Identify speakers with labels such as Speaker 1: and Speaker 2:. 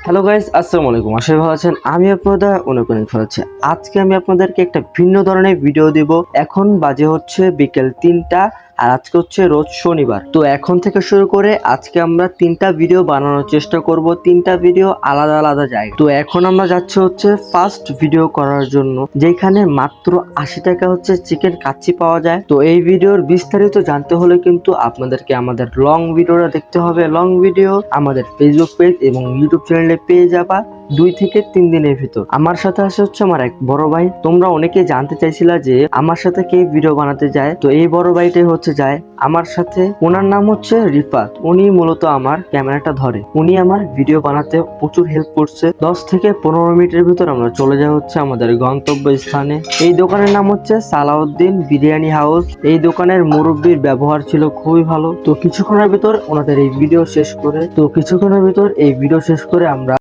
Speaker 1: Hello guys, আসসালামু আলাইকুম। আশা করি ভালো আছেন। আমি আপনাদের অনেক ভালো আছি। আজকে আমি আপনাদেরকে একটা ভিন্ন ধরনের ভিডিও দিব। এখন বাজে হচ্ছে বিকেল 3টা, আর আজকে হচ্ছে রোজ শনিবার। তো এখন থেকে শুরু করে আজকে আমরা 3টা ভিডিও বানানোর চেষ্টা করব, 3টা ভিডিও আলাদা আলাদা জায়গা। তো এখন আমরা যাচ্ছি হচ্ছে ফার্স্ট ভিডিও করার জন্য, যেখানে মাত্র 80 টাকা হচ্ছে চিকেন কাচ্চি পাওয়া যায়। তো এই ভিডিওর বিস্তারিত জানতে হলে কিন্তু আপনাদেরকে আমাদের লং ভিডিওটা দেখতে হবে। লং ভিডিও আমাদের ফেসবুক পেজ এবং ইউটিউব চ্যানেলে পেয়ে যাবা 2 থেকে 3 দিনের ভিতর। আমার সাথে আসে হচ্ছে আমার এক বড় ভাই। তোমরা অনেকে জানতে চাইছিলা যে আমার সাথে কে ভিডিও বানাতে যায়, তো এই বড় ভাইটাই হচ্ছে যায় আমার সাথে। ওনার নাম হচ্ছে রিফাত। উনি মূলত আমার ক্যামেরাটা ধরে, উনি আমার ভিডিও বানাতে প্রচুর হেল্প করছে। 10 থেকে 15 মিনিটের ভিতর আমরা চলে যাই হচ্ছে আমাদের গন্তব্য স্থানে। এই দোকানের নাম হচ্ছে সালাউদ্দিন বিরিয়ানি হাউস। এই দোকানের মুরব্বির ব্যবহার ছিল খুবই ভালো। তো কিছুক্ষণের ভিতর এই ভিডিও শেষ করে আমরা